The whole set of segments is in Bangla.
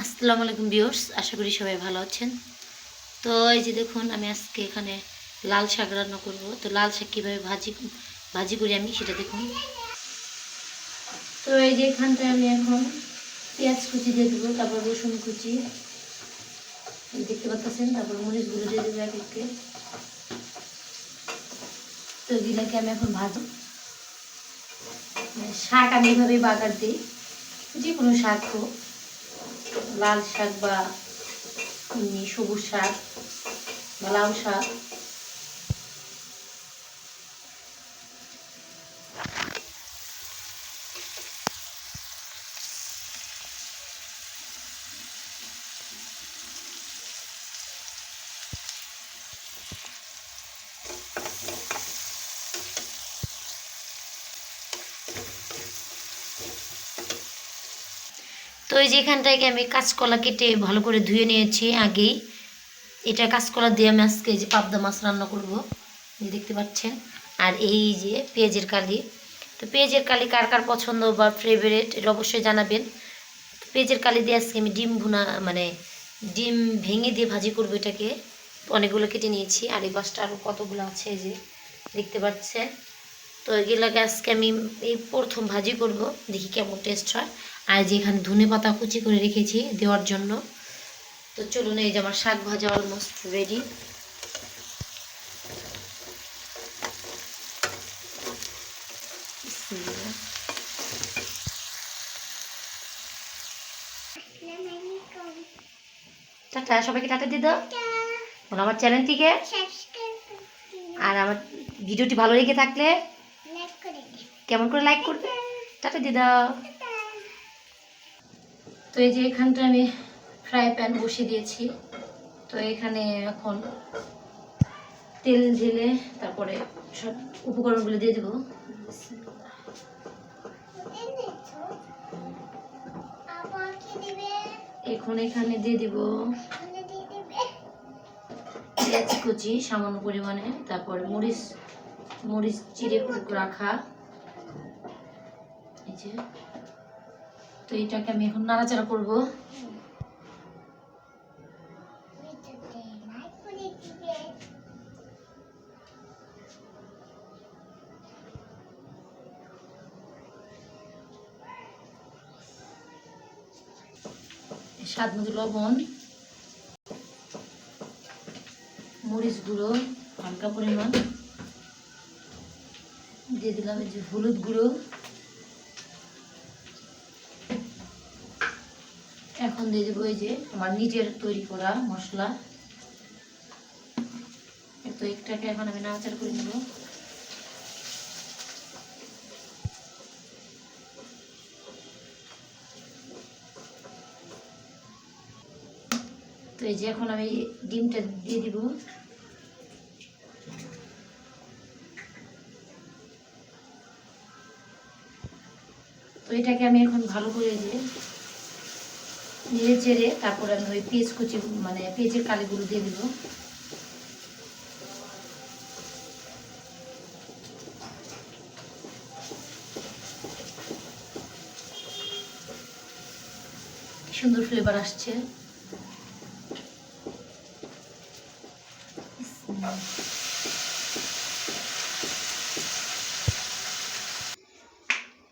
আসসালামু আলাইকুম ভিউয়ার্স, আশা করি সবাই ভালো আছেন। তো এই যে দেখুন, আমি আজকে এখানে লাল শাক রান্না করব। তো লাল শাক কীভাবে ভাজি করি আমি সেটা দেখুন। তো এই যে এখানটায় আমি এখন পেঁয়াজ কুচি দিয়ে দেবো, তারপর রসুন কুচি দেখতে পাচ্ছেন, তারপর মরিচগুলো দিয়ে দেবো এক একে। তো এগুলাকে আমি এখন ভাজবো। শাক আমি এভাবেই বাগার দিই, যে কোনো শাক হোক, লাল শাক বা সবুজ শাক বা লাউ শাক। তো এই যে এখানটায় আমি কাঁচকলা কেটে ভালো করে ধুয়ে নিয়েছি আগেই। এটা কাঁচকলা দিয়ে আমি আজকে যে পাবদা মাছ রান্না করব, দেখতে পাচ্ছেন। আর এই যে পেঁয়াজের কালি, তো পেঁয়াজের কালি কার কার পছন্দ বা ফেভারিট এটা অবশ্যই জানাবেন। তো পেঁয়াজের কালি দিয়ে আজকে আমি ডিম ভুনা ডিম ভেঙে দিয়ে ভাজি করব এটাকে। অনেকগুলো কেটে নিয়েছি, আর এই পাশটা আরও কতগুলো আছে এই যে দেখতে পাচ্ছেন। তো এগুলোকে আজকে আমি এই প্রথম ভাজি করব, দেখি কেমন টেস্ট হয়। আর যে এখানে ধনে পাতা কুচি করে রেখেছি দেওয়ার জন্য। তো চলুন, এই যে আমার শাক ভাজা অলমোস্ট রেডি। টাটা, সবাইকে টাটা দিয়ে দাও আমার চ্যানেল থেকে। আর আমার ভিডিওটি ভালো লেগে থাকলে কেমন করে লাইক করবে, টাটা দিয়ে দাও। তো এই যে এখানটা আমি ফ্রাই প্যান বসিয়ে দিয়েছি। তো এখানে এখন তেল ঢেলে তারপরে সব উপকরণগুলো দিয়ে দেবো। এখন এখানে দিয়ে দিব পেঁয়াজ কুচি সামান্য পরিমাণে, তারপরে মরিচ চিড়ে রাখা এই যে। তো এটাকে আমি এখন নাড়াচাড়া করব। স্বাদ মতো লবণ, মরিচ গুঁড়ো হালকা পরিমাণ দিয়ে দিলাম, এই যে হলুদ গুঁড়ো। এখন দিয়ে দেবো এই যে আমার নিজের তৈরি করা মশলা। তো একটাকে এখন আমি নাড়াচাড়া করে নেব। তো এই যে এখন আমি ডিমটা দিয়ে দিব। তো এটাকে আমি এখন ভালো করে দিয়ে নেড়ে চেড়ে তারপরে আমি ওই পেঁয়াজ কুচি পেঁয়াজের কালিগুলো দিয়ে দিব। সুন্দর ফ্লেভার আসছে।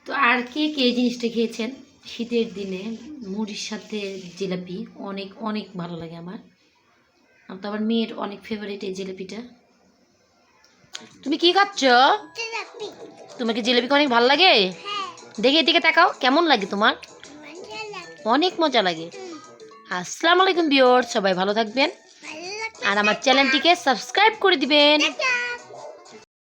তো আর কে কে এই জিনিসটা খেয়েছেন শীতের দিনে মুড়ির সাথে জিলাপি, অনেক অনেক ভালো লাগে আমার। তো আমার মেয়ের অনেক ফেভারিট এই জিলাপিটা। তুমি কি খাচ্ছ? তোমাকে জিলাপি অনেক ভালো লাগে? দেখে এদিকে তাকাও, কেমন লাগে তোমার? অনেক মজা লাগে। আসসালামু আলাইকুম ভিউয়ার্স, সবাই ভালো থাকবেন আর আমার চ্যানেলটিকে সাবস্ক্রাইব করে দিবেন।